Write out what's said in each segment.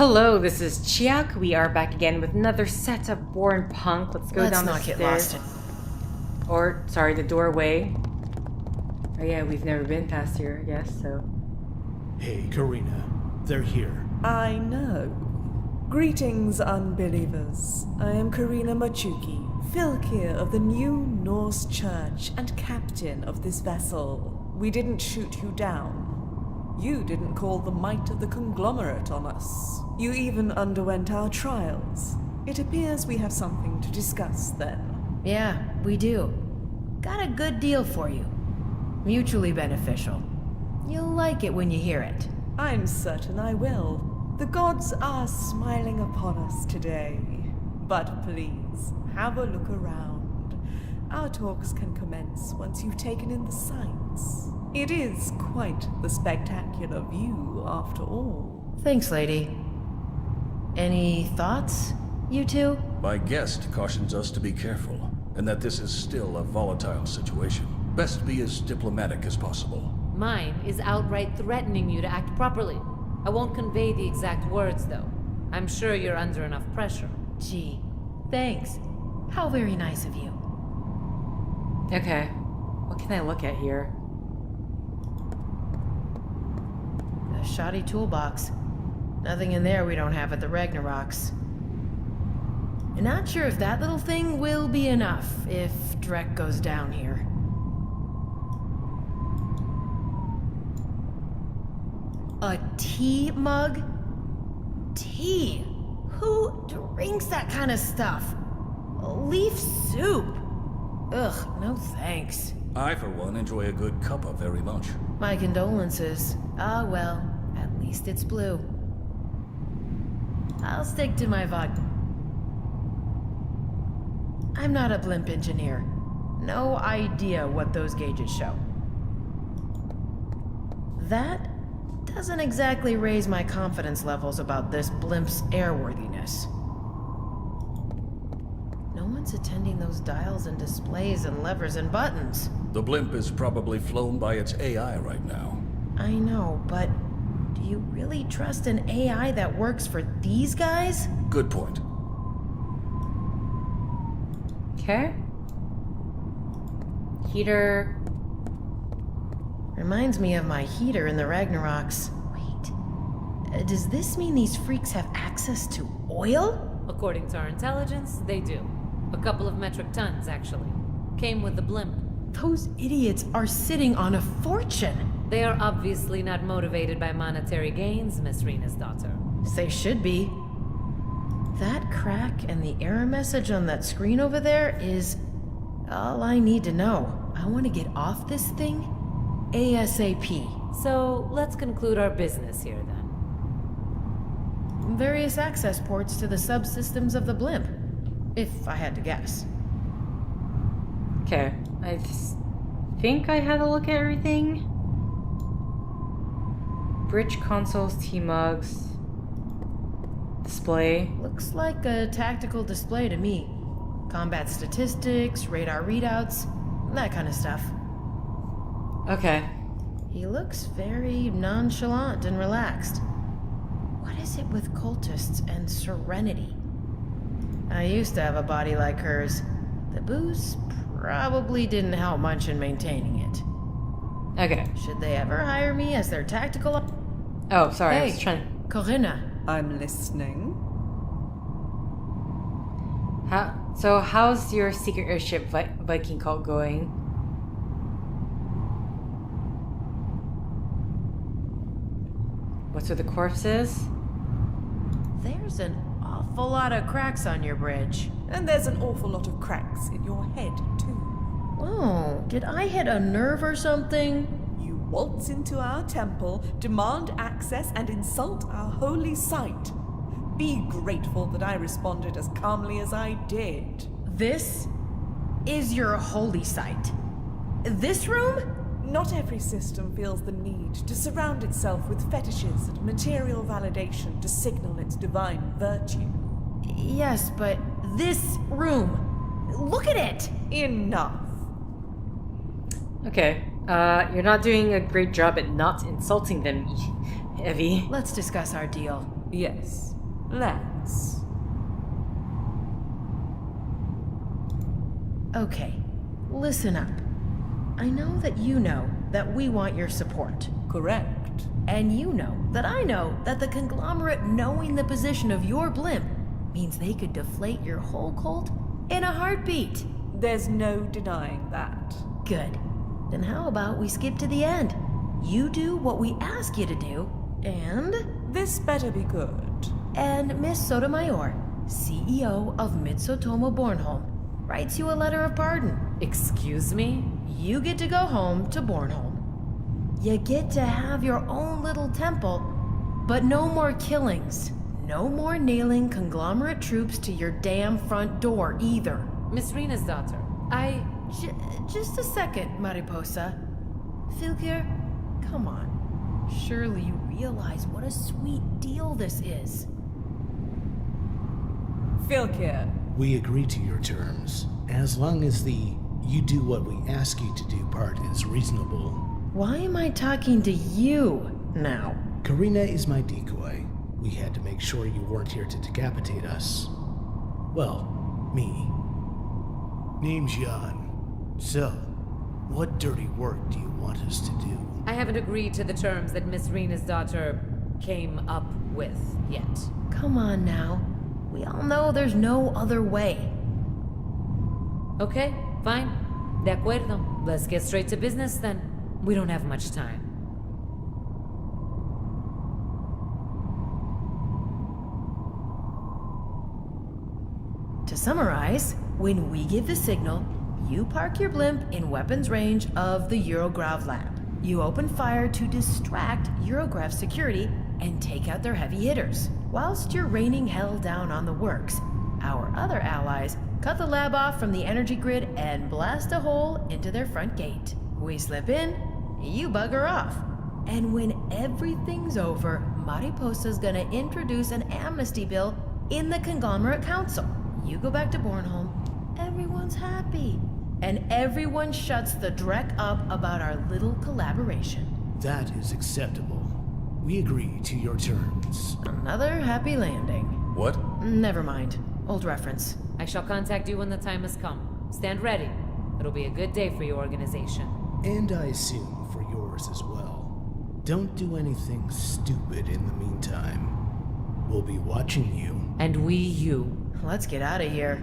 Hello, this is Chiak. We are back again with another set of Born Punk. Let's go down the stairs. Let's not get lost. Or, sorry, the doorway. Oh yeah, we've never been past here, I guess, so... Hey, Karina. They're here. I know. Greetings, unbelievers. I am Karina Machuki, Filkir of the New Norse Church and captain of this vessel. We didn't shoot you down. You didn't call the might of the conglomerate on us. You even underwent our trials. It appears we have something to discuss then. Yeah, we do. Got a good deal for you. Mutually beneficial. You'll like it when you hear it. I'm certain I will. The gods are smiling upon us today. But please, have a look around. Our talks can commence once you've taken in the sights. It is quite the spectacular view, after all. Thanks, lady. Any thoughts, you two? My guest cautions us to be careful, and that this is still a volatile situation. Best be as diplomatic as possible. Mine is outright threatening you to act properly. I won't convey the exact words, though. I'm sure you're under enough pressure. Gee, thanks. How very nice of you. Okay. What can I look at here? The shoddy toolbox. Nothing in there we don't have at the Ragnaroks. Not sure if that little thing will be enough if Drek goes down here. A tea mug? Tea? Who drinks that kind of stuff? Leaf soup? Ugh, no thanks. I, for one, enjoy a good cuppa very much. My condolences. Ah, well, at least it's blue. I'll stick to my vodka. I'm not a blimp engineer. No idea what those gauges show. That doesn't exactly raise my confidence levels about this blimp's airworthiness. No one's attending those dials and displays and levers and buttons. The blimp is probably flown by its AI right now. I know, but do you really trust an AI that works for these guys? Good point. Okay. Heater. Reminds me of my heater in the Ragnaroks. Wait, does this mean these freaks have access to oil? According to our intelligence, they do. A couple of metric tons, actually. Came with the blimp. Those idiots are sitting on a fortune. They are obviously not motivated by monetary gains, Miss Rena's daughter. They should be. That crack and the error message on that screen over there is all I need to know. I want to get off this thing ASAP. So, let's conclude our business here then. Various access ports to the subsystems of the blimp, if I had to guess. Okay. I think I had a look at everything. Bridge consoles, T-mugs. Display. Looks like a tactical display to me. Combat statistics, radar readouts, that kind of stuff. Okay. He looks very nonchalant and relaxed. What is it with cultists and serenity? I used to have a body like hers. The booze probably didn't help much in maintaining it. Okay. Should they ever hire me as their tactical... Oh, sorry, I Hey, was trying... Corinna. I'm listening. So how's your secret airship Viking cult going? What's with the corpses? There's an awful lot of cracks on your bridge. And there's an awful lot of cracks in your head, too. Oh, did I hit a nerve or something? You waltz into our temple, demand access, and insult our holy site. Be grateful that I responded as calmly as I did. This is your holy site. This room? Not every system feels the need to surround itself with fetishes and material validation to signal its divine virtue. Yes, but this room. Look at it! Enough. Okay. You're not doing a great job at not insulting them, Evie. Let's discuss our deal. Yes. Let's. Okay, listen up. I know that you know that we want your support. Correct. And you know that the conglomerate knowing the position of your blimp means they could deflate your whole cult in a heartbeat. There's no denying that. Good. Then how about we skip to the end? You do what we ask you to do, and This better be good. Miss Sotomayor, CEO of Mitsutomo Bornholm, writes you a letter of pardon. Excuse me? You get to go home to Bornholm. You get to have your own little temple, but no more killings. No more nailing conglomerate troops to your damn front door either. Miss Rena's daughter. Just a second, Mariposa. Filkir, come on. Surely you realize what a sweet deal this is. Filkir. We agree to your terms, as long as the you do what we ask you to do part is reasonable. Why am I talking to you now? Karina is my decoy. We had to make sure you weren't here to decapitate us. Well, me. Name's Jan. So, what dirty work do you want us to do? I haven't agreed to the terms that Miss Rena's daughter came up with yet. Come on now. We all know there's no other way. Okay, fine. De acuerdo. Let's get straight to business then. We don't have much time. To summarize, when we give the signal, you park your blimp in weapons range of the Eurograv lab. You open fire to distract Eurograv security and take out their heavy hitters. Whilst you're raining hell down on the works, our other allies cut the lab off from the energy grid and blast a hole into their front gate. We slip in, you bugger off. And when everything's over, Mariposa's gonna introduce an amnesty bill in the Conglomerate Council. You go back to Bornholm, everyone's happy. And everyone shuts the dreck up about our little collaboration. That is acceptable. We agree to your terms. Another happy landing. What? Never mind. Old reference. I shall contact you when the time has come. Stand ready. It'll be a good day for your organization. And I assume for yours as well. Don't do anything stupid in the meantime. We'll be watching you. And we you. Let's get out of here.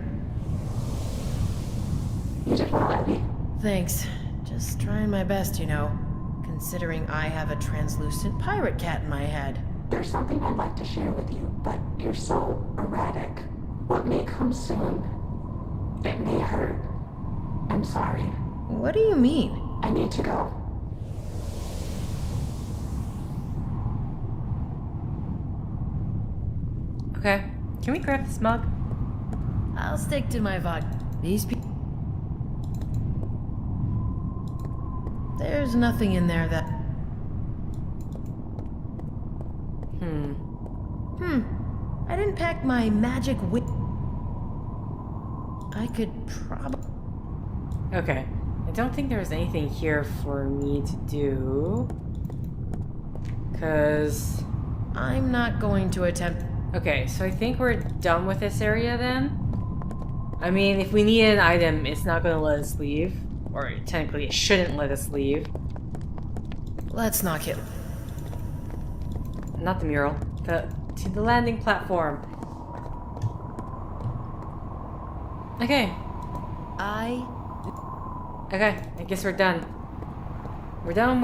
You did well, Abby. Thanks. Just trying my best, you know. Considering I have a translucent pirate cat in my head. There's something I'd like to share with you, but you're so erratic. What may come soon, it may hurt. I'm sorry. What do you mean? I need to go. Okay. Can we grab this mug? I'll stick to my vodka. These people. There's nothing in there that. I didn't pack my magic whip. I could probably. Okay. I don't think there's anything here for me to do. Because... I'm not going to attempt. Okay, so I think we're done with this area then. I mean, if we need an item, it's not going to let us leave. Or technically, it shouldn't let us leave. Let's knock it. Not the mural. To the landing platform. Okay. Okay, I guess we're done. We're done.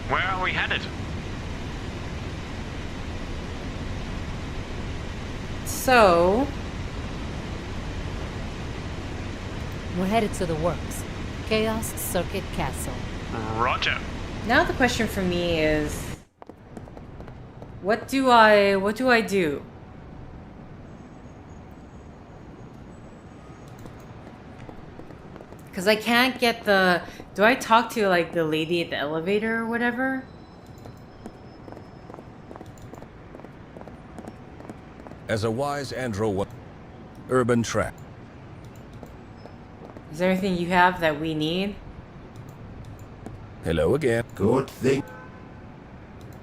Where are we headed? So... We're headed to the works. Chaos Circuit Castle. Roger. now the question for me is... What do I do? Because I can't get the... Do I talk to, like, the lady at the elevator or whatever? As a wise andro, urban track. Is there anything you have that we need? Hello again. Good thing.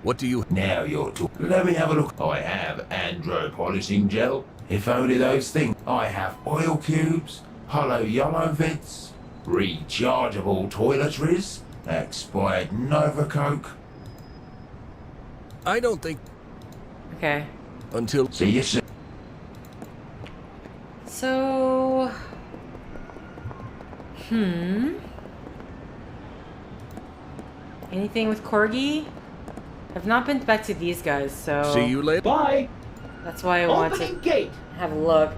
What do you... Now you're talking. Let me have a look. I have andro polishing gel. If only those things. I have oil cubes, hollow yellow vents, rechargeable toiletries, expired Nova Coke. I don't think... Okay. Until... See you soon. So... Anything with Corgi? I've not been back to these guys, so... See you later. Bye. That's why I want to Opening gate. have a look.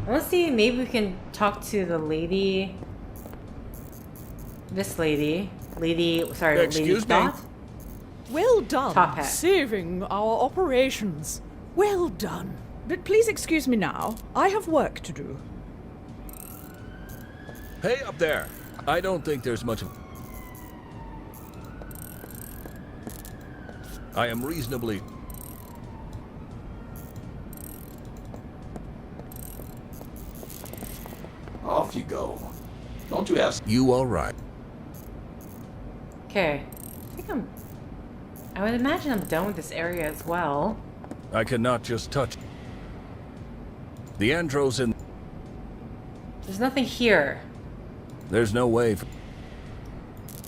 I want to see, maybe we can talk to the lady... This lady. Sorry, Excuse Lady me. Dot? Well done, Top hat. saving our operations. Well done. But please excuse me now. I have work to do. Hey, up there. I don't think there's much... I am reasonably... Off you go. Don't you have... You all right? Okay. I would imagine I'm done with this area as well. I cannot just touch... The andros in... There's nothing here There's no way...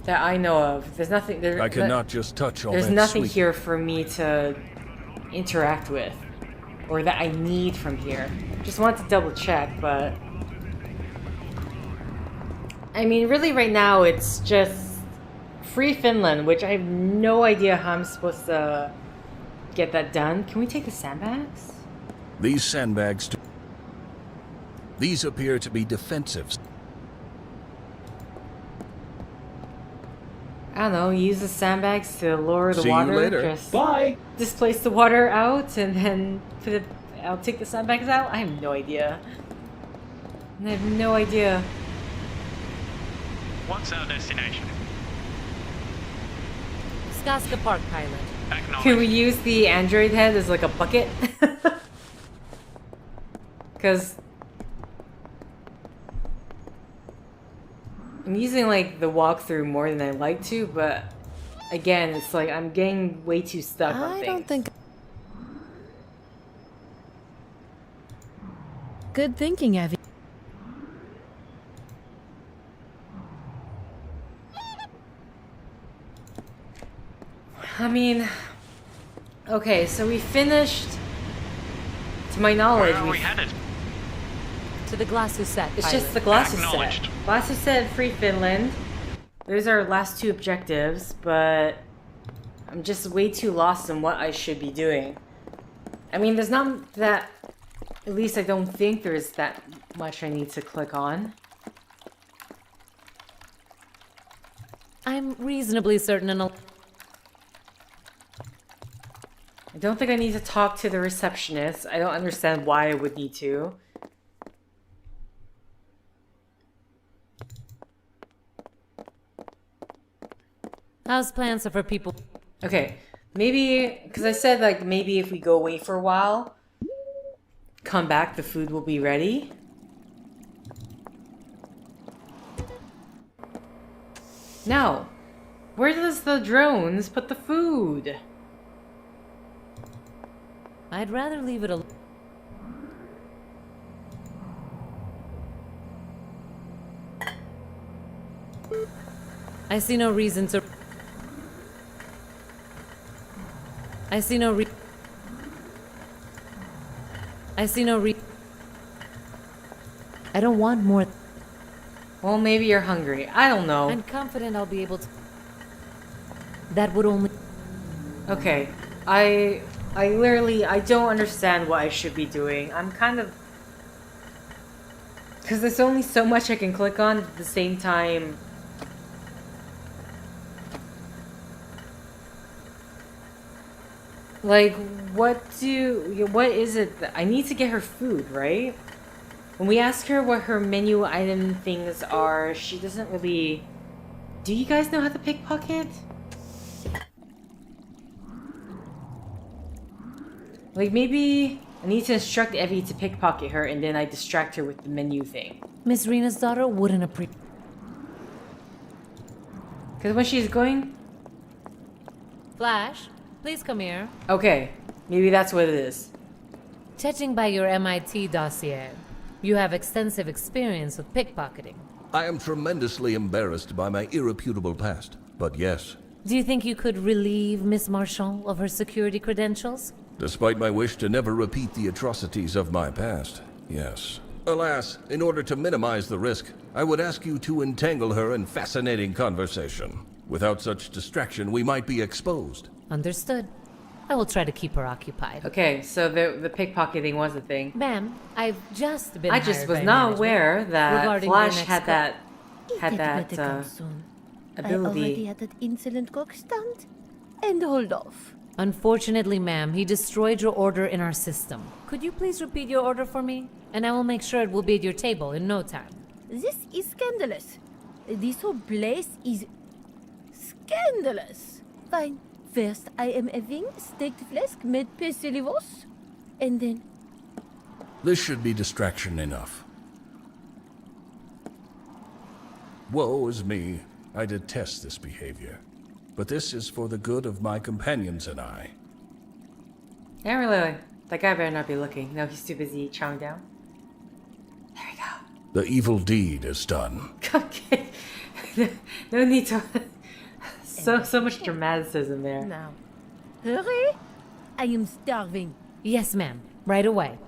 that I know of. There's nothing there. I cannot just touch all There's that nothing sweet... here for me to interact with, or that I need from here. Just want to double check, but I mean, really, right now it's just free Finland, which I have no idea how I'm supposed to get that done. Can we take the sandbags? These sandbags... These appear to be defensive. I don't know. Use the sandbags to lower the See you water. later. Just Bye. displace the water out, and then put it. I'll take the sandbags out. I have no idea. I have no idea. What's our destination? Skaska Park, pilot. Acknowledged. Can we use the android head as like a bucket? Because I'm using like the walkthrough more than I'd like to, but again, it's like I'm getting way too stuck on I things. don't think... Good thinking, Evie. I mean, okay, so we finished. To my knowledge, Where are we headed? To the Glassuset, it's pilot. just the Glasses set. Acknowledged. Glasses set, free Finland. Those are our last two objectives, but I'm just way too lost in what I should be doing. I mean, there's not that. At least I don't think there's that much I need to click on. I'm reasonably certain in a... I don't think I need to talk to the receptionist. I don't understand why I would need to. How's plans for people? Okay, maybe, because I said like maybe if we go away for a while, come back, the food will be ready. No. Where does the drones put the food? I'd rather leave it alone. I see no reason to... I see no re... I don't want more... Well, maybe you're hungry. I don't know. I'm confident I'll be able to... That would only... Okay, I literally, I don't understand what I should be doing. I'm kind of... Because there's only so much I can click on at the same time. Like, what is it that... I need to get her food, right? When we ask her what her menu item things are, she doesn't really... Do you guys know how to pickpocket? Like, maybe I need to instruct Evie to pickpocket her, and then I distract her with the menu thing. Miss Rena's daughter wouldn't appreciate... Because when she's going... Flash, Please come here. Okay, maybe that's what it is. Judging by your MIT dossier, you have extensive experience with pickpocketing. I am tremendously embarrassed by my irreputable past, but yes. Do you think you could relieve Miss Marchand of her security credentials? Despite my wish to never repeat the atrocities of my past, yes. Alas, in order to minimize the risk, I would ask you to entangle her in fascinating conversation. Without such distraction, we might be exposed. Understood. I will try to keep her occupied. Okay, so the pickpocketing was a thing. Ma'am, I've just been I just hired was by not management aware that regarding your Flash next had co- that It better come soon. I already ability. had that insolent cock stunt. And hold off. Unfortunately, ma'am, he destroyed your order in our system. Could you please repeat your order for me? And I will make sure it will be at your table in no time. This is scandalous. This whole place is scandalous. Fine. First, I am having staked flesh med pestilivos. And then This should be distraction enough. Woe is me. I detest this behavior. But this is for the good of my companions and I. Yeah, really. That guy better not be looking. No, he's too busy chowing down. There we go. The evil deed is done. Okay. No need to. So much dramaticism there. now. Hurry! I am starving. Yes, ma'am. Right away.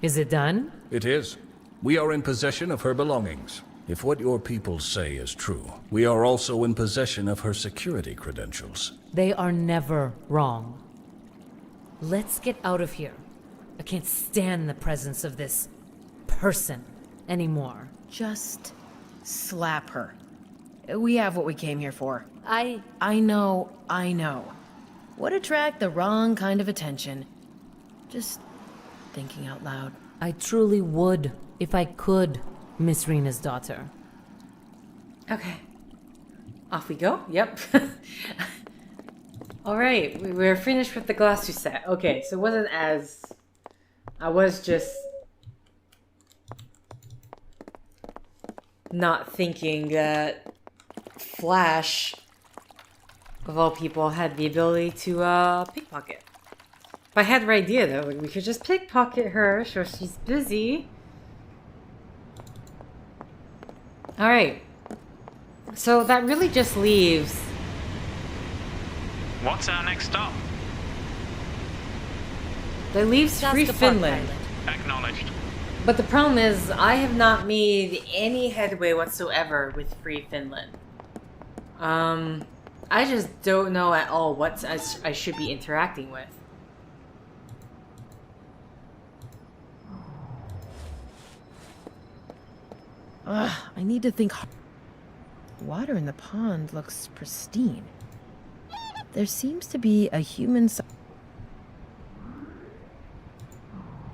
Is it done? It is. We are in possession of her belongings. If what your people say is true, we are also in possession of her security credentials. They are never wrong. Let's get out of here. I can't stand the presence of this person anymore. Just slap her. We have what we came here for. I I know. Would attract the wrong kind of attention. Just thinking out loud. I truly would if I could, Miss Rena's daughter. Okay. Off we go. Yep. All right, we're finished with the glass set. Okay, so it wasn't as... I was just not thinking that Flash, of all people, had the ability to pickpocket. If I had the right idea, though, we could just pickpocket her, so she's busy. All right. So that really just leaves... What's our next stop? That leaves Free Just the Park Finland. Island. Acknowledged. But the problem is, I have not made any headway whatsoever with Free Finland. I just don't know at all what I should be interacting with. Ugh, I need to think. Water in the pond looks pristine. There seems to be a human.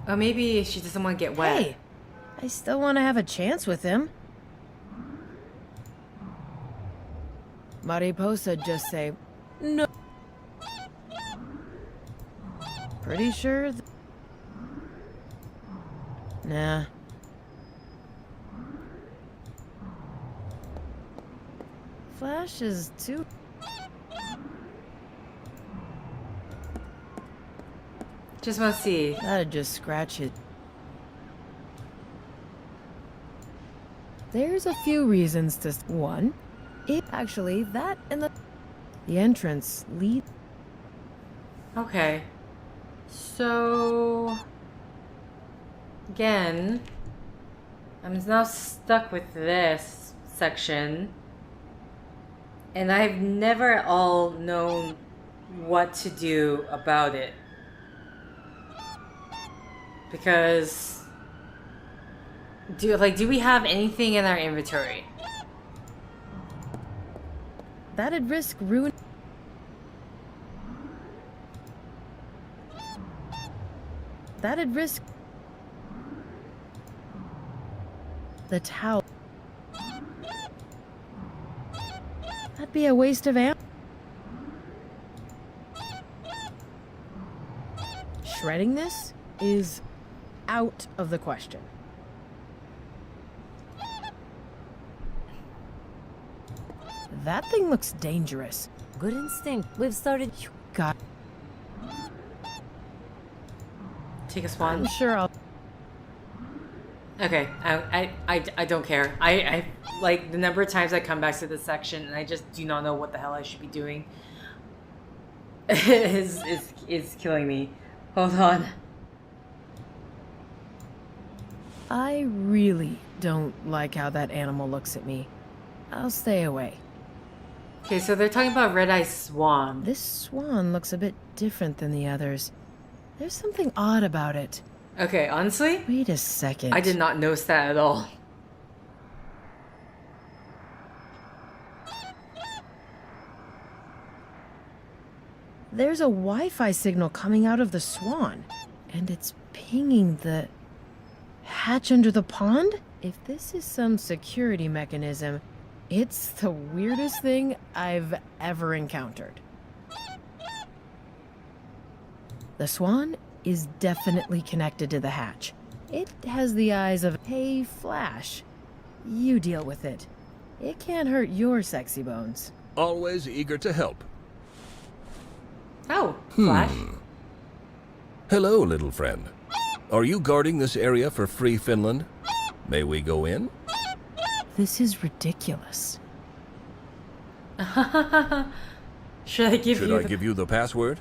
Or maybe she doesn't want to get wet. Hey, I still want to have a chance with him. Mariposa just say no. Pretty sure. Nah. Flash is too. Just want to see. That'd just scratch it. There's a few reasons to. One, it actually that and the entrance lead. Okay. So... Again... I'm now stuck with this section. And I've never at all known what to do about it. Because... Do we have anything in our inventory? That'd risk ruin. That'd risk the towel. That'd be a waste of ammo. Shredding this is out of the question. That thing looks dangerous. Good instinct. We've started. You got. Take a swan. I'm sure I'll. Okay, I don't care. I like the number of times I come back to this section and I just do not know what the hell I should be doing. is killing me. Hold on. I really don't like how that animal looks at me. I'll stay away. Okay, so they're talking about red-eye swan. This swan looks a bit different than the others. There's something odd about it. Okay, honestly, Wait a second. I did not notice that at all. There's a Wi-Fi signal coming out of the swan, and it's pinging the hatch under the pond? If this is some security mechanism, it's the weirdest thing I've ever encountered. The swan is definitely connected to the hatch. It has the eyes of, hey, Flash, you deal with it. It can't hurt your sexy bones. Always eager to help. Oh, Flash. Hello, little friend. Are you guarding this area for Free Finland? May we go in? This is ridiculous. Should I give Should you I give you the password?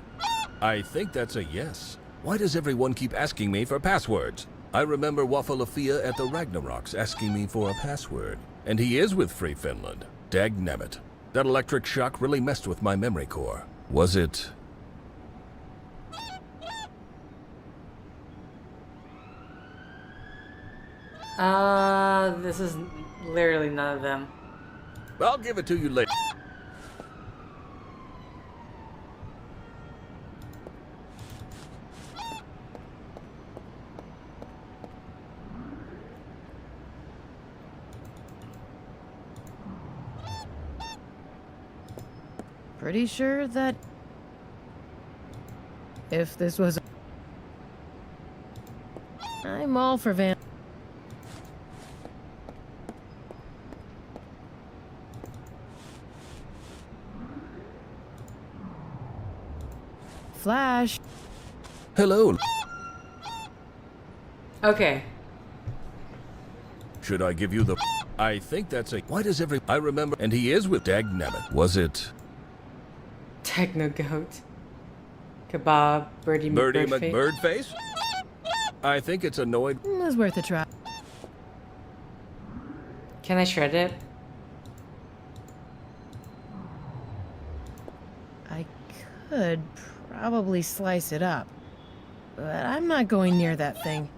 I think that's a yes. Why does everyone keep asking me for passwords? I remember Waffalafia at the Ragnaroks asking me for a password. And he is with Free Finland. Dagnabbit. That electric shock really messed with my memory core. Was it... This is literally none of them. I'll give it to you later. Pretty sure that if this was... I'm all for Van... Flash. Hello. Okay. Should I give you the... I think that's a... Why does every... I remember... And he is with Dagnabbit. Was it... Techno goat. Kebab. Birdie Birdie McBirdface. McBirdface? I think it's annoyed. It was worth a try. Can I shred it? I could probably slice it up, but I'm not going near that thing.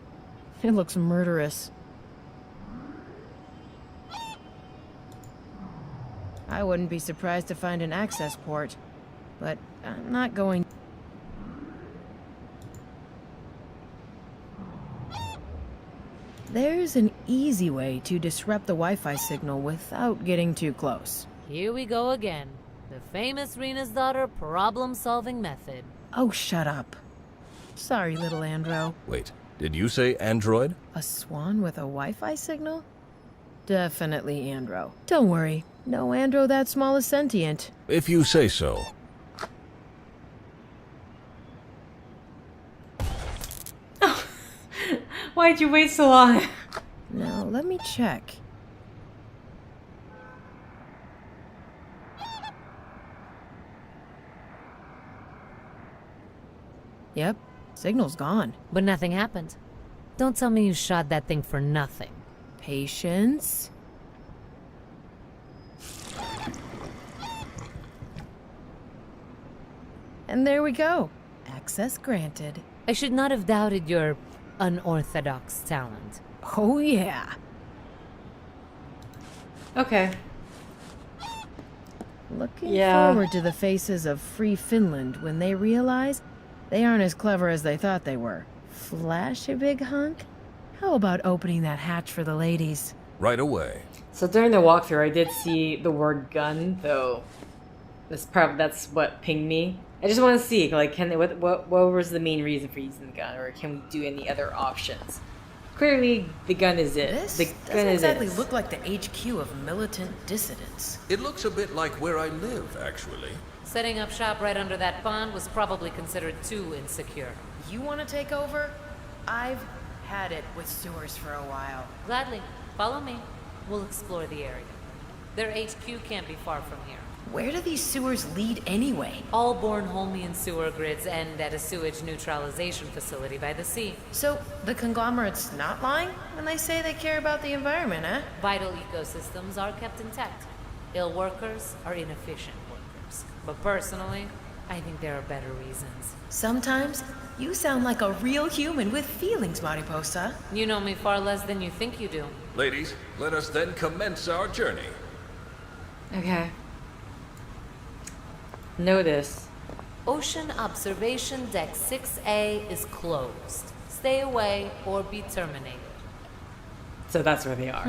It looks murderous. I wouldn't be surprised to find an access port, but I'm not going... There's an easy way to disrupt the Wi-Fi signal without getting too close. Here we go again. The famous Rena's daughter problem-solving method. Oh, shut up. Sorry, little Andro. Wait, did you say android? A swan with a Wi-Fi signal? Definitely Andro. Don't worry, no Andro that small is sentient. If you say so. Why'd you wait so long? Now, let me check. Yep, signal's gone. But nothing happened. Don't tell me you shot that thing for nothing. Patience. And there we go. Access granted. I should not have doubted your unorthodox talent. Oh yeah. Okay. Looking Yeah. forward to the faces of Free Finland when they realize they aren't as clever as they thought they were. Flash, you big hunk? How about opening that hatch for the ladies? Right away. So during the walkthrough, I did see the word gun, though. That's what pinged me. I just want to see, like, what was the main reason for using the gun, or can we do any other options? Clearly, the gun is it. This The doesn't gun is exactly it. look like the HQ of militant dissidents. It looks a bit like where I live, actually. Setting up shop right under that pond was probably considered too insecure. You want to take over? I've had it with sewers for a while. Gladly. Follow me. We'll explore the area. Their HQ can't be far from here. Where do these sewers lead anyway? All Bornholmian sewer grids end at a sewage neutralization facility by the sea. So, the conglomerate's not lying when they say they care about the environment, eh? Vital ecosystems are kept intact. Ill workers are inefficient workers. But personally, I think there are better reasons. Sometimes, you sound like a real human with feelings, Mariposa. You know me far less than you think you do. Ladies, let us then commence our journey. Okay. Notice. Ocean Observation Deck 6A is closed. Stay away or be terminated. So that's where they are.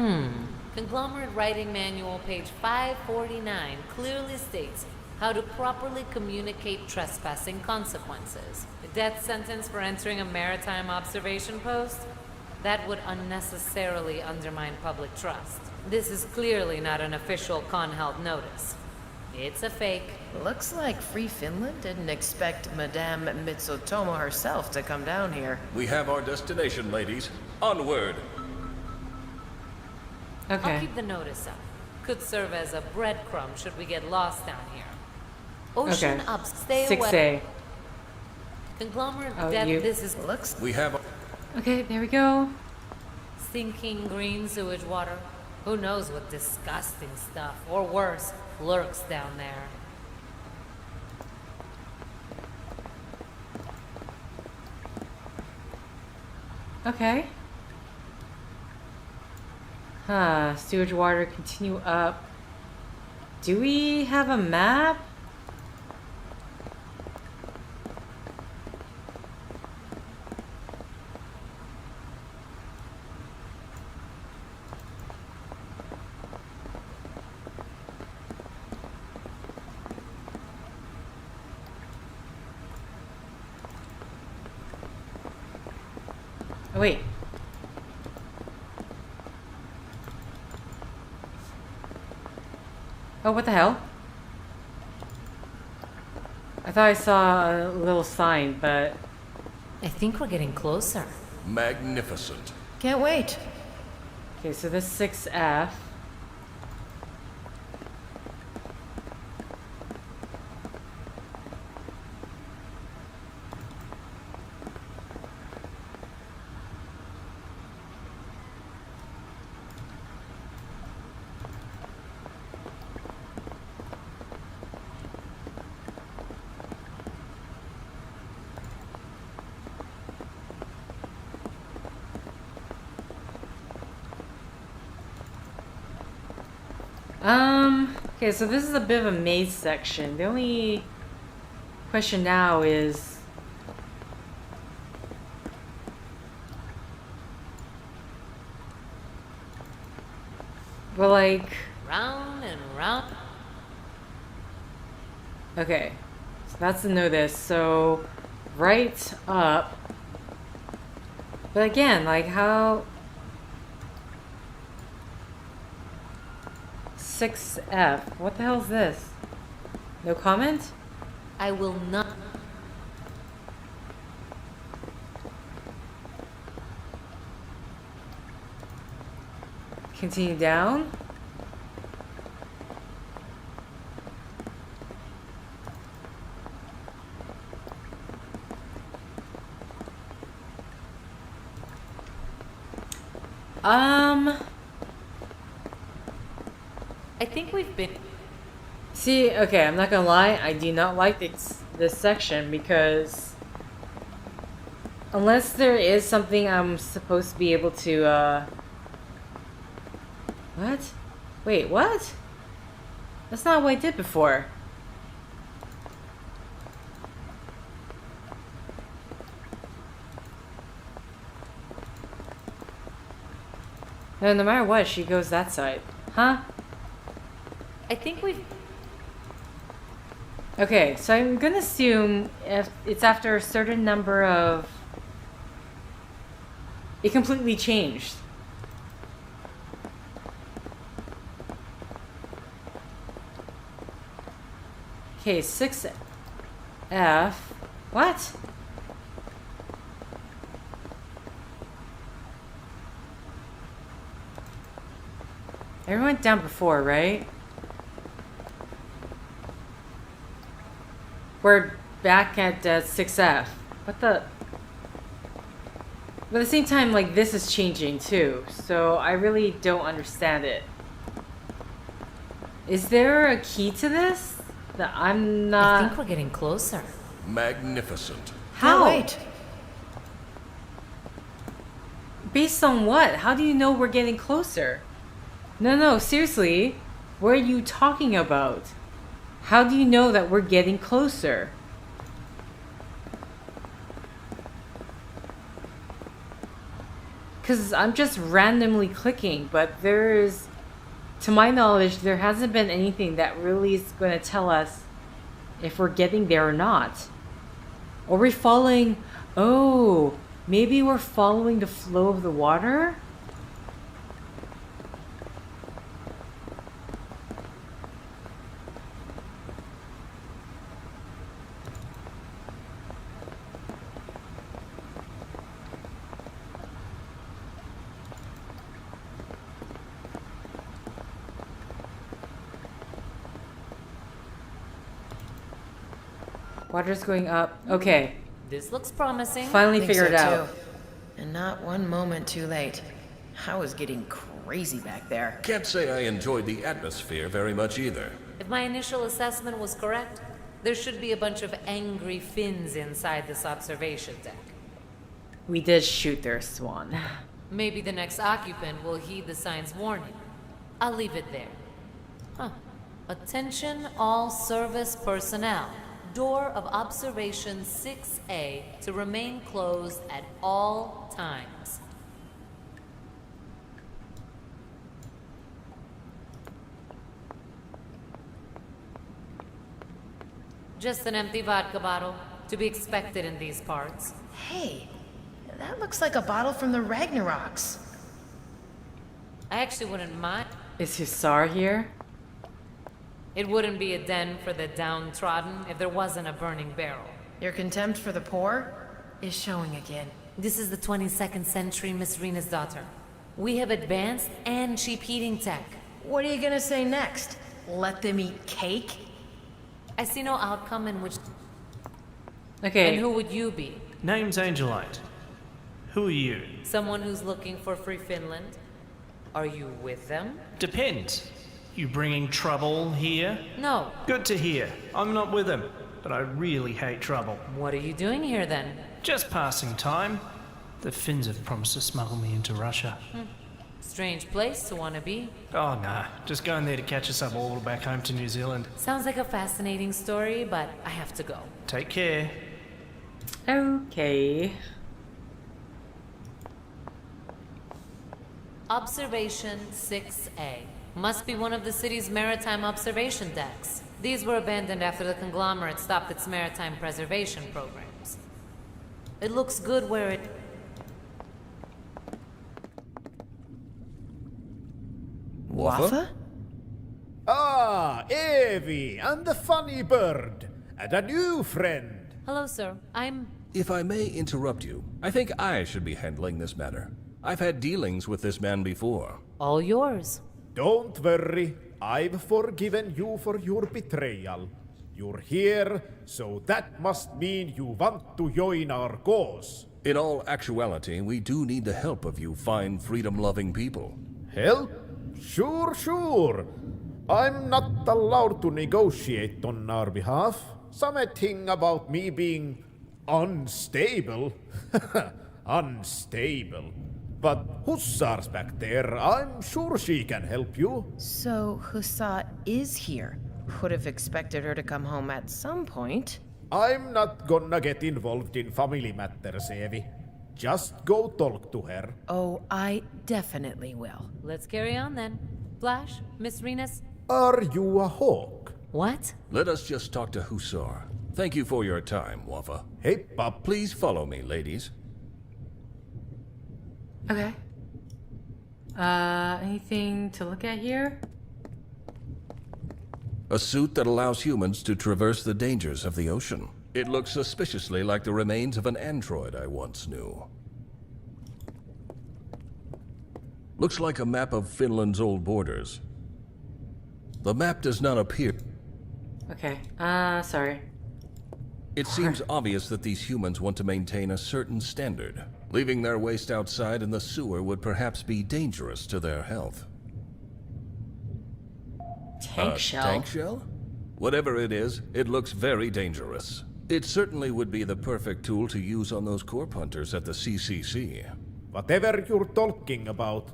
Conglomerate Writing Manual, page 549, clearly states how to properly communicate trespassing consequences. A death sentence for entering a maritime observation post? That would unnecessarily undermine public trust. This is clearly not an official Conheld notice. It's a fake. Looks like Free Finland didn't expect Madame Mitsutomo herself to come down here. We have our destination, ladies. Onward! Okay. I'll keep the notice up. Could serve as a breadcrumb should we get lost down here. Ocean Okay. up, stay 6A. away. Conglomerate Oh, death, you- this is Looks We have... Okay, there we go. stinking green sewage water. Who knows what disgusting stuff, or worse, lurks down there. Okay. Sewage water continue up. Do we have a map? Oh, wait. Oh, what the hell? I thought I saw a little sign, but... I think we're getting closer. Magnificent. can't wait. Okay, so this 6F. Okay, so this is a bit of a maze section. The only question now is... Well, like... Round and round. Okay, so that's the notice. So, right up. But again, like how... 6F. What the hell is this? No comment? I will not. Continue down. I think we've been. See, okay, I'm not gonna lie, I do not like this section because unless there is something I'm supposed to be able to, what? Wait, what? That's not what I did before. No matter what, she goes that side. Huh? I think we've. Okay, so I'm gonna assume if it's after a certain number of... It completely changed. Okay, 6F. What? I went down before, right? We're back at 6F. What the? But at the same time, like, this is changing too, so I really don't understand it. Is there a key to this that I'm not? I think we're getting closer. Magnificent. How? No, wait. Based on what? How do you know we're getting closer? No, seriously. What are you talking about? How do you know that we're getting closer? Because I'm just randomly clicking, but there's, to my knowledge, there hasn't been anything that really is going to tell us if we're getting there or not. Are we following? Oh, maybe we're following the flow of the water? Water's going up. Okay. This looks promising. Finally Think figured so, out. too. And not one moment too late. I was getting crazy back there. Can't say I enjoyed the atmosphere very much either. If my initial assessment was correct, there should be a bunch of angry fins inside this observation deck. We did shoot their swan. Maybe the next occupant will heed the sign's warning. I'll leave it there. Huh. Attention all service personnel. Door of observation 6A to remain closed at all times. Just an empty vodka bottle, to be expected in these parts. Hey, that looks like a bottle from the Ragnaroks. I actually wouldn't mind. Is Hussar here? It wouldn't be a den for the downtrodden if there wasn't a burning barrel. Your contempt for the poor is showing again. This is the 22nd century, Miss Rena's daughter. We have advanced and cheap heating tech. What are you gonna say next? Let them eat cake? I see no outcome in which... Okay. And who would you be? Name's Angelite. Who are you? Someone who's looking for free Finland? Are you with them? Depends. You bringing trouble here? No. Good to hear. I'm not with him, but I really hate trouble. What are you doing here then? Just passing time. The Finns have promised to smuggle me into Russia. Strange place to want to be. Oh, nah. Just going there to catch us up all back home to New Zealand. Sounds like a fascinating story, but I have to go. Take care. Okay. Observation 6A. Must be one of the city's maritime observation decks. These were abandoned after the conglomerate stopped its maritime preservation programs. It looks good where it... Wafa? Ah, Evie, and the funny bird, and a new friend. Hello, sir. I'm... If I may interrupt you, I think I should be handling this matter. I've had dealings with this man before. all yours. Don't worry, I've forgiven you for your betrayal. You're here, so that must mean you want to join our cause. In all actuality, we do need the help of you fine, freedom-loving people. Help? Sure. I'm not allowed to negotiate on our behalf. Something about me being unstable. Unstable. But Hussar's back there. I'm sure she can help you. So Hussa is here. Would have expected her to come home at some point. I'm not gonna get involved in family matters, Evie. Just go talk to her. Oh, I definitely will. Let's carry on then. Flash, Miss Renas. Are you a hawk? What? Let us just talk to Hussar. Thank you for your time, Wafa. Hey, pup. Please follow me, ladies. Okay. Anything to look at here? A suit that allows humans to traverse the dangers of the ocean. It looks suspiciously like the remains of an android I once knew. Looks like a map of Finland's old borders. The map does not appear. Okay, sorry. It seems obvious that these humans want to maintain a certain standard. Leaving their waste outside in the sewer would perhaps be dangerous to their health. Tank shell? Tank shell? Whatever it is, it looks very dangerous. It certainly would be the perfect tool to use on those corp hunters at the CCC. Whatever you're talking about,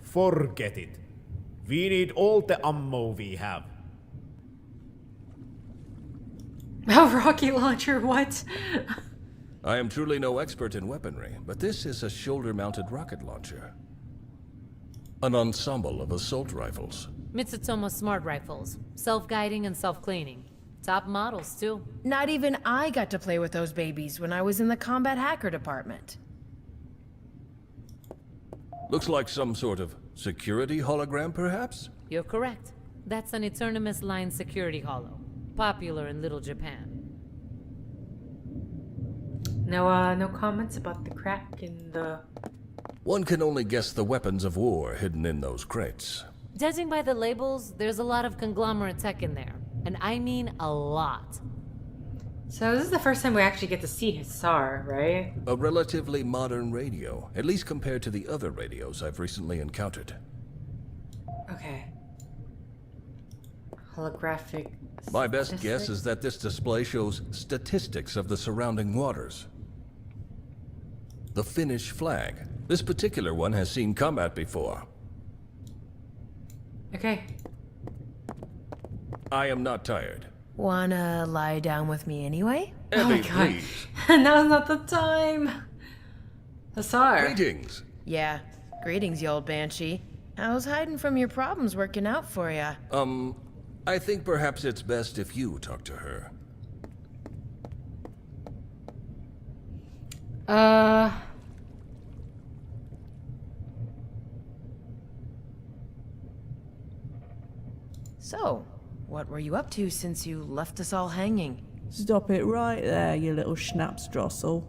forget it. We need all the ammo we have. A rocket launcher, what? I am truly no expert in weaponry, but this is a shoulder-mounted rocket launcher. An ensemble of assault rifles. Mitsutomo smart rifles. Self-guiding and self-cleaning. Top models, too. Not even I got to play with those babies when I was in the combat hacker department. Looks like some sort of security hologram, perhaps? You're correct. That's an Eternimus line security holo. Popular in Little Japan. No comments about the crack in the... One can only guess the weapons of war hidden in those crates. Judging by the labels, there's a lot of conglomerate tech in there. And I mean a lot. So this is the first time we actually get to see Hisar, right? A relatively modern radio, at least compared to the other radios I've recently encountered. Okay. Holographic... My best guess is that this display shows statistics of the surrounding waters. The Finnish flag. This particular one has seen combat before. Okay. I am not tired. Wanna lie down with me anyway? Oh my Abby, god. please. Now's not the time. Hisar. Greetings. Yeah. Greetings, you old banshee. How's hiding from your problems working out for ya? I think perhaps it's best if you talk to her. So, what were you up to since you left us all hanging? Stop it right there, you little schnapsdrossel.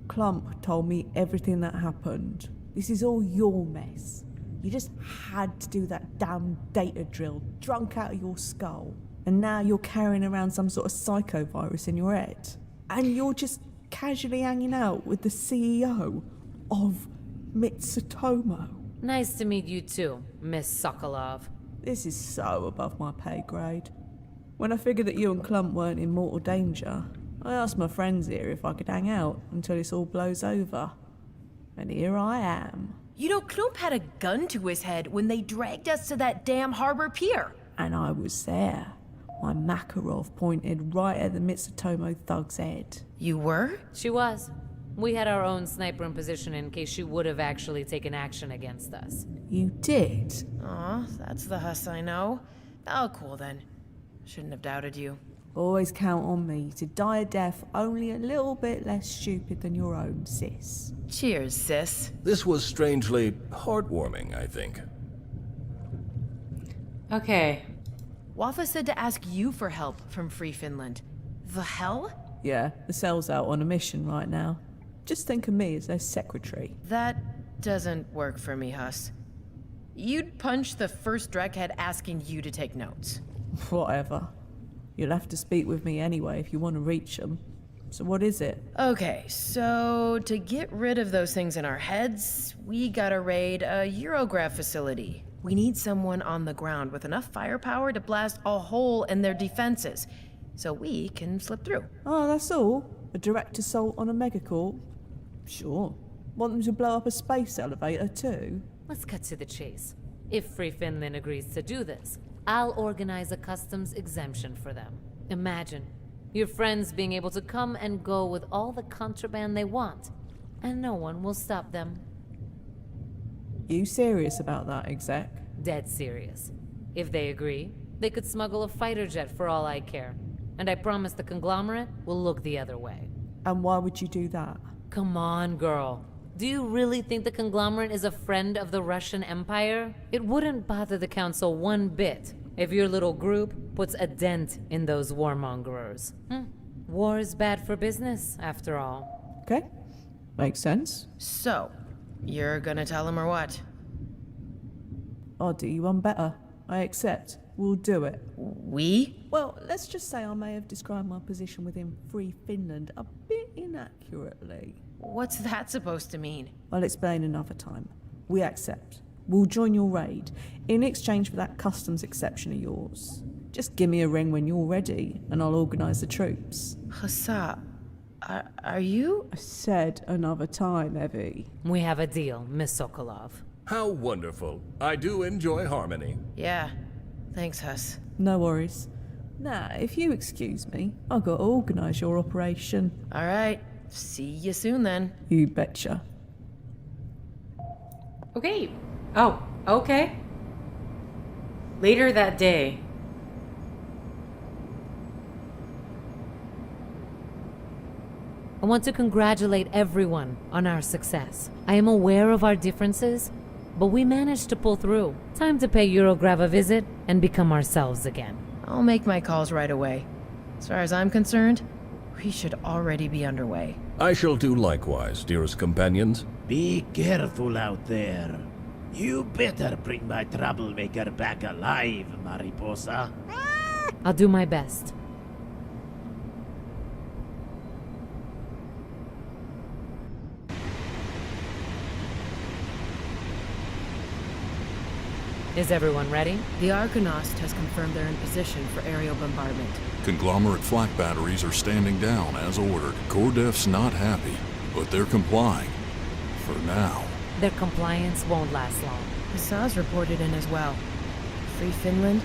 Clump told me everything that happened. This is all your mess. You just had to do that damn data drill drunk out of your skull. And now you're carrying around some sort of psychovirus in your head. And you're just casually hanging out with the CEO of Mitsutomo. Nice to meet you too, Miss Sokolov. This is so above my pay grade. When I figured that you and Clump weren't in mortal danger, I asked my friends here if I could hang out until this all blows over. And here I am. You know, Klump had a gun to his head when they dragged us to that damn harbor pier. And I was there. My Makarov pointed right at the Mitsutomo thug's head. You were? She was. We had our own sniper in position in case she would have actually taken action against us. You did? Aw, that's the Huss I know. Oh, cool then. Shouldn't have doubted you. Always count on me to die a death only a little bit less stupid than your own, sis. Cheers, sis. This was strangely heartwarming, I think. Okay. Wafa said to ask you for help from Free Finland. The hell? Yeah, the cell's out on a mission right now. Just think of me as their secretary. That doesn't work for me, Huss. You'd punch the first dreckhead asking you to take notes. Whatever. You'll have to speak with me anyway if you want to reach them. So what is it? Okay, so to get rid of those things in our heads, we gotta raid a Eurograph facility. We need someone on the ground with enough firepower to blast a hole in their defenses, so we can slip through. Oh, that's all? A direct assault on a megacorp? Sure. Want them to blow up a space elevator too? Let's cut to the chase. If Free Finland agrees to do this, I'll organize a customs exemption for them. Imagine your friends being able to come and go with all the contraband they want, and no one will stop them. You serious about that, exec? Dead serious. If they agree, they could smuggle a fighter jet for all I care. And I promise the conglomerate will look the other way. And why would you do that? Come on, girl. Do you really think the conglomerate is a friend of the Russian Empire? It wouldn't bother the council one bit. if your little group puts a dent in those warmongers. War is bad for business, after all. Okay. Makes sense. So, you're gonna tell him or what? I'll do you one better. I accept. We'll do it. We? Well, let's just say I may have described my position within Free Finland a bit inaccurately. What's that supposed to mean? I'll explain another time. We accept. We'll join your raid in exchange for that customs exception of yours. Just give me a ring when you're ready, and I'll organise the troops. Hassa, are you? I said another time, Evie. We have a deal, Miss Sokolov. How wonderful. I do enjoy harmony. Yeah. Thanks, Huss. No worries. Now, if you excuse me, I've got to organise your operation. All right. See you soon, then. You betcha. Okay. Oh, okay. Later that day. I want to congratulate everyone on our success. I am aware of our differences, but we managed to pull through. Time to pay Eurograv a visit and become ourselves again. I'll make my calls right away. As far as I'm concerned, we should already be underway. I shall do likewise, dearest companions. Be careful out there. You better bring my troublemaker back alive, Mariposa. I'll do my best. Is everyone ready? The Arcanost has confirmed they're in position for aerial bombardment. Conglomerate flak batteries are standing down as ordered. Cordef's not happy, but they're complying. For now. Their compliance won't last long. Hassa's reported in as well. Free Finland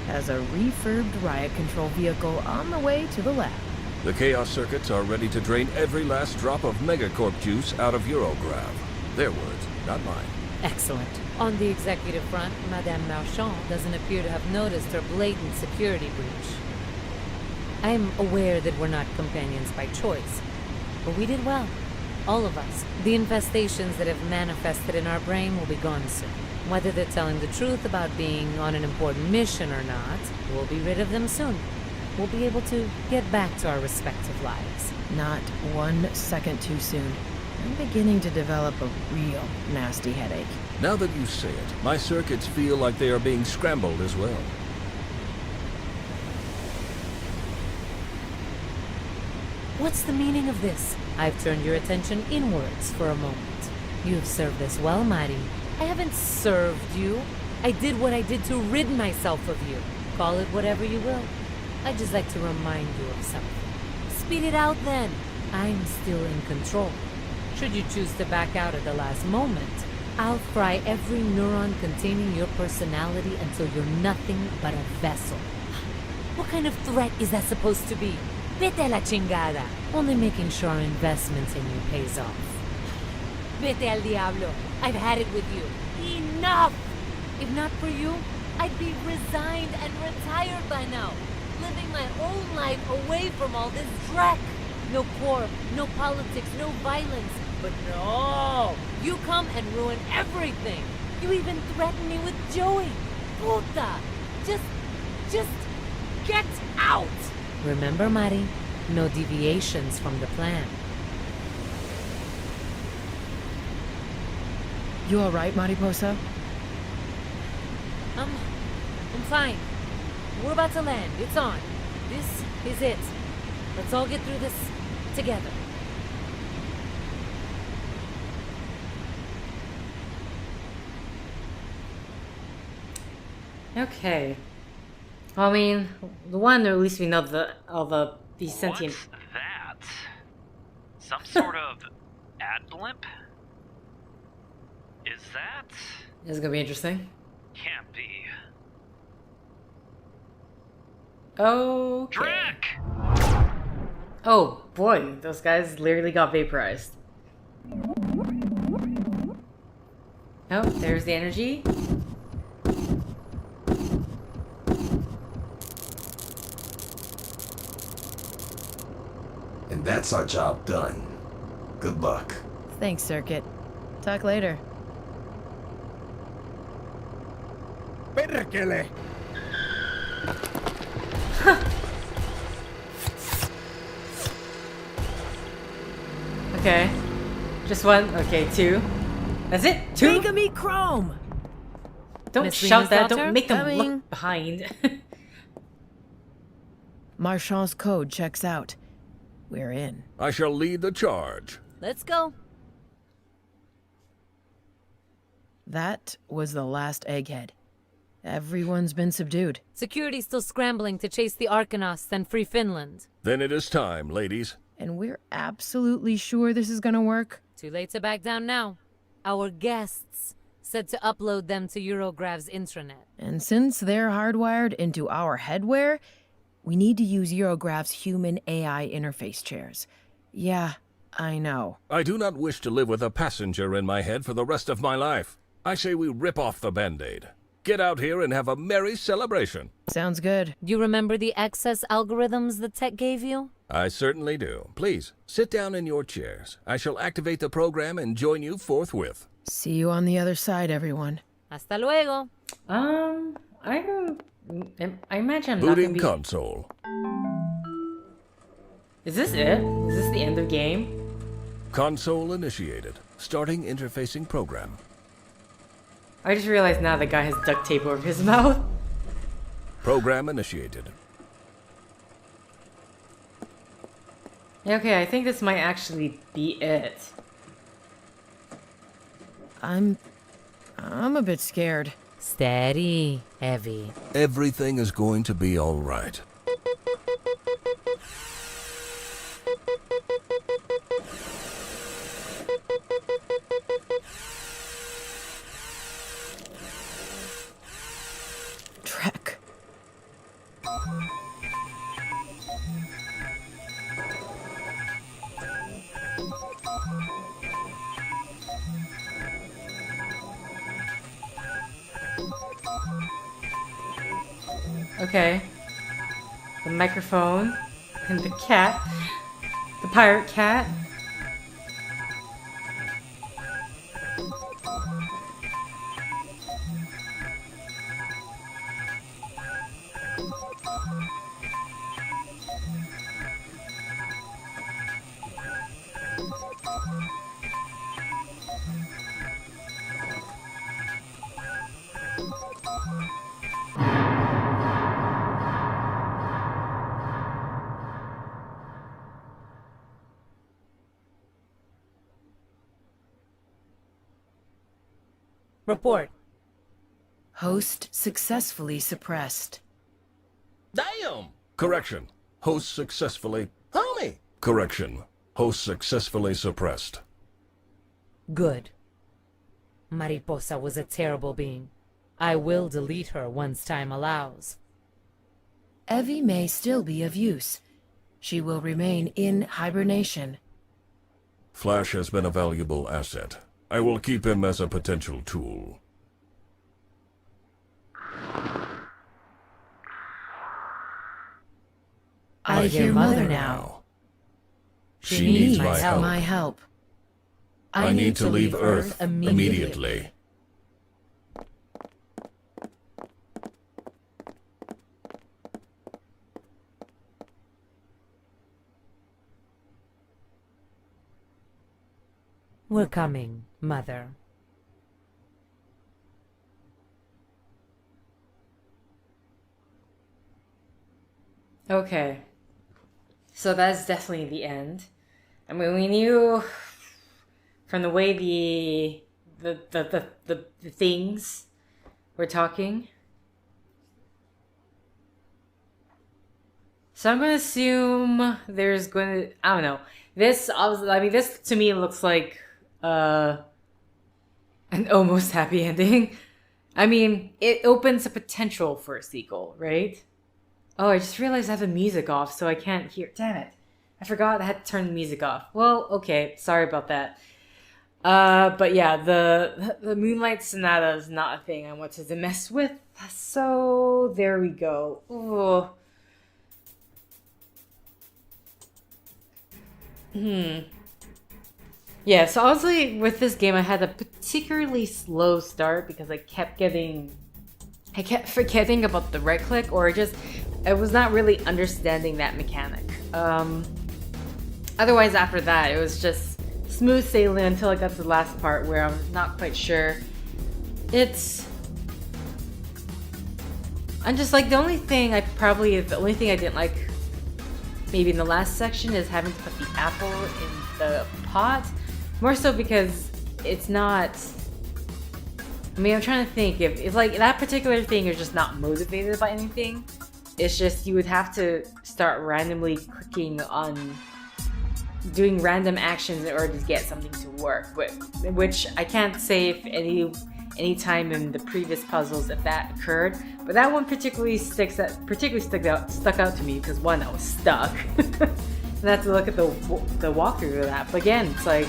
has a refurbed riot control vehicle on the way to the lab. The Chaos Circuits are ready to drain every last drop of Megacorp juice out of Eurograv. Their words, not mine. Excellent. On the executive front, Madame Marchand doesn't appear to have noticed her blatant security breach. I am aware that we're not companions by choice, but we did well. All of us. The infestations that have manifested in our brain will be gone soon. Whether they're telling the truth about being on an important mission or not, we'll be rid of them soon. We'll be able to get back to our respective lives. Not 1 second too soon. I'm beginning to develop a real nasty headache. Now that you say it, my circuits feel like they are being scrambled as well. What's the meaning of this? I've turned your attention inwards for a moment. You have served us well, Mari. I haven't served you. I did what I did to rid myself of you. Call it whatever you will. I'd just like to remind you of something. Speed it out then. I'm still in control. Should you choose to back out at the last moment, I'll fry every neuron containing your personality until you're nothing but a vessel. What kind of threat is that supposed to be? Vete a la chingada. Only making sure our investment in you pays off. Vete al diablo. I've had it with you. Enough! If not for you, I'd be resigned and retired by now. Living my own life away from all this dreck. No corp, no politics, no violence. But no! You come and ruin everything. You even threaten me with Joey. Puta! Just get out! Remember, Mari, no deviations from the plan. You alright, Mariposa? I'm fine. We're about to land. It's on. This is it. Let's all get through this together. Okay. Well, I mean, the one, or at least we know these sentient. What's that? Some sort of ad blimp? Is that? This is gonna be interesting. Can't be. Okay. Drek! Oh boy, those guys literally got vaporized. Oh, there's the energy. And that's our job done. Good luck. Thanks, Circuit. Talk later. Perkele! Okay. Just one. Okay, two. That's it. Two. Make 'em eat chrome. Don't Miss shout Lena's that. daughter? Don't make them Coming. look behind. Marchand's code checks out. We're in. I shall lead the charge. Let's go. That was the last egghead. Everyone's been subdued. Security's still scrambling to chase the Arcanauts and free Finland. Then it is time, ladies. And we're absolutely sure this is gonna work. Too late to back down now. Our guests said to upload them to Eurograv's intranet. And since they're hardwired into our headwear, we need to use Eurograph's human AI interface chairs. Yeah, I know. I do not wish to live with a passenger in my head for the rest of my life. I say we rip off the Band-Aid. Get out here and have a merry celebration. Sounds good. You remember the access algorithms the tech gave you? I certainly do. Please, sit down in your chairs. I shall activate the program and join you forthwith. See you on the other side, everyone. Hasta luego. I imagine I'm not gonna Booting be... console. Is this it? Is this the end of game? Console initiated. Starting interfacing program. I just realized now the guy has duct tape over his mouth. Program initiated. Okay, I think this might actually be it. I'm a bit scared. Steady, heavy. Everything is going to be all right. Trek. Okay. The microphone and the cat. The pirate cat. Report. Host successfully suppressed. Damn! Correction. Host successfully... Homie! Correction. Host successfully suppressed. Good. Mariposa was a terrible being. I will delete her once time allows. Evie may still be of use. She will remain in hibernation. Flash has been a valuable asset. I will keep him as a potential tool. I hear Mother now. She needs my My help. help. I need to leave Earth immediately. We're coming, Mother. Okay. So that's definitely the end. I mean, we knew from the way the things were talking. So I'm gonna assume there's gonna, I don't know. This to me looks like an almost happy ending. I mean, it opens a potential for a sequel, right? Oh, I just realized I have the music off, so I can't hear. Damn it. I forgot I had to turn the music off. Well, okay. Sorry about that. But yeah, the Moonlight Sonata is not a thing I wanted to mess with. So, there we go. Ooh. Yeah, so honestly, with this game, I had a particularly slow start because I kept getting I kept forgetting about the right click, or just I was not really understanding that mechanic. Otherwise, after that, it was just smooth sailing until I got to the last part where I'm not quite sure. I'm just like, the only thing I didn't like maybe in the last section is having to put the apple in the pot. More so because it's not... I mean, I'm trying to think if it's like that particular thing is just not motivated by anything. It's just you would have to start randomly clicking on doing random actions in order to get something to work, which I can't say if any time in the previous puzzles if that occurred, but that one particularly stuck out to me because one, I was stuck. And I have to look at the walkthrough of that. But again, it's like,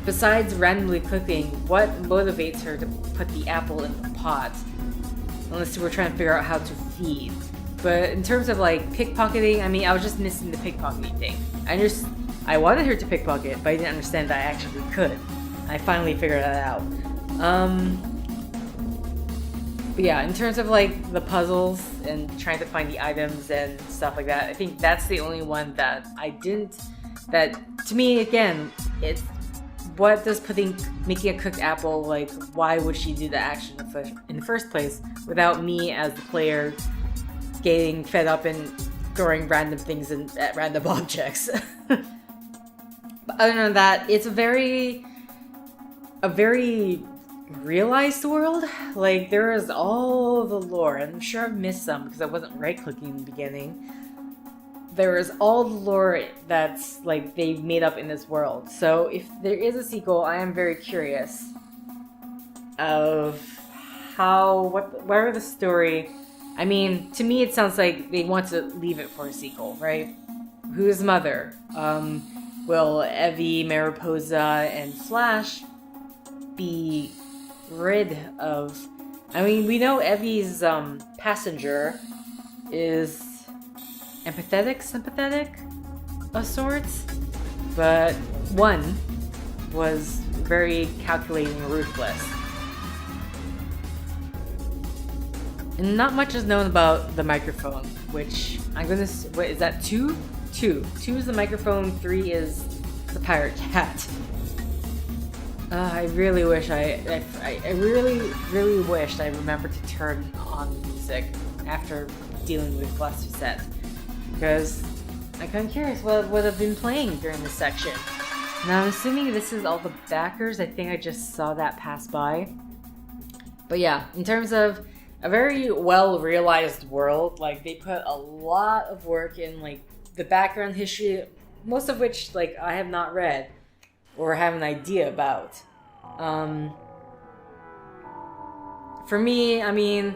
besides randomly clicking, what motivates her to put the apple in the pot? Unless we're trying to figure out how to feed. But in terms of like pickpocketing, I mean, I was just missing the pickpocketing thing. I wanted her to pickpocket, but I didn't understand that I actually could. I finally figured that out. But yeah, in terms of like the puzzles and trying to find the items and stuff like that, I think that's the only one that that to me, again, it's what does making a cooked apple, like, why would she do the action in the first place without me as the player getting fed up and throwing random things at random objects? But other than that, it's a very realized world. Like, there is all the lore, and I'm sure I've missed some because I wasn't right-clicking in the beginning. There is all the lore that's like they've made up in this world. So if there is a sequel, I am very curious of whatever the story. I mean, to me it sounds like they want to leave it for a sequel, right? Who's mother? Will Evie, Mariposa, and Flash be rid of... I mean, we know Evie's passenger is sympathetic of sorts, but one was very calculating and ruthless. And not much is known about the microphone, which what is that, 2? 2 is the microphone, 3 is the pirate cat. I really wish I really wished I remembered to turn on the music after dealing with Glass Facette, because I'm kind of curious what would have been playing during this section. Now I'm assuming this is all the backers. I think I just saw that pass by. But yeah, in terms of a very well realized world, like they put a lot of work in like the background history, most of which like I have not read or have an idea about. For me, I mean,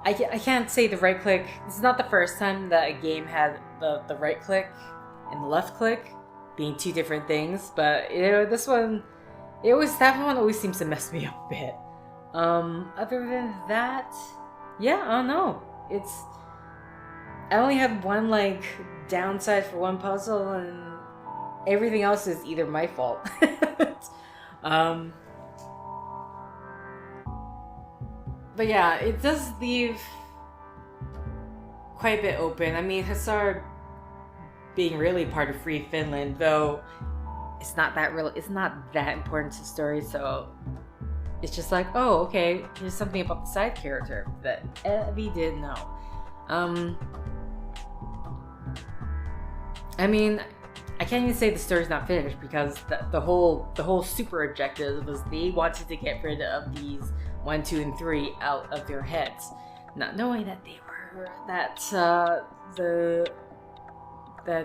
I can't say the right click. This is not the first time that a game had the right click and the left click being two different things, but this one, that one always seems to mess me up a bit. Other than that, yeah, I don't know. I only have one like downside for one puzzle, and everything else is either my fault. But yeah, it does leave quite a bit open. I mean, Hussar being really part of Free Finland, though it's not that important to the story, so it's just like, oh, okay, there's something about the side character that Evie didn't know. I mean, I can't even say the story's not finished, because the whole super objective was they wanted to get rid of these 1, 2, and 3 out of their heads, not knowing that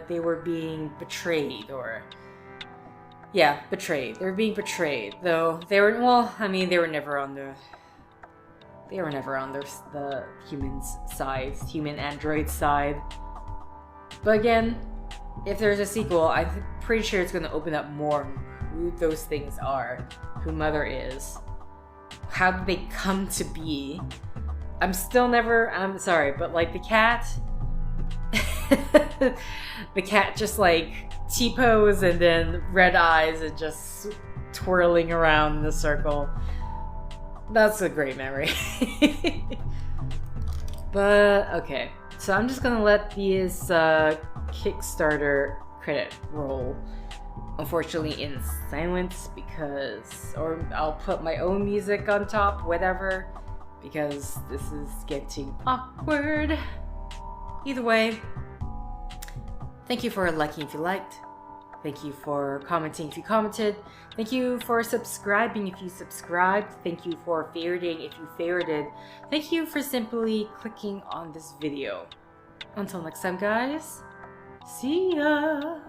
they were being betrayed, or betrayed. They were being betrayed, though they were never on the humans' side, human android side. But again, if there's a sequel, I'm pretty sure it's going to open up more who those things are, who Mother is, how did they come to be. I'm sorry, but like the cat, the cat just like T-pose and then red eyes and just twirling around in the circle. That's a great memory. But, okay. So I'm just gonna let this Kickstarter credit roll. Unfortunately in silence because... Or I'll put my own music on top, whatever. Because this is getting awkward. Either way, thank you for liking if you liked. Thank you for commenting if you commented. Thank you for subscribing if you subscribed. Thank you for favoriting if you favorited. Thank you for simply clicking on this video. Until next time, guys. See ya!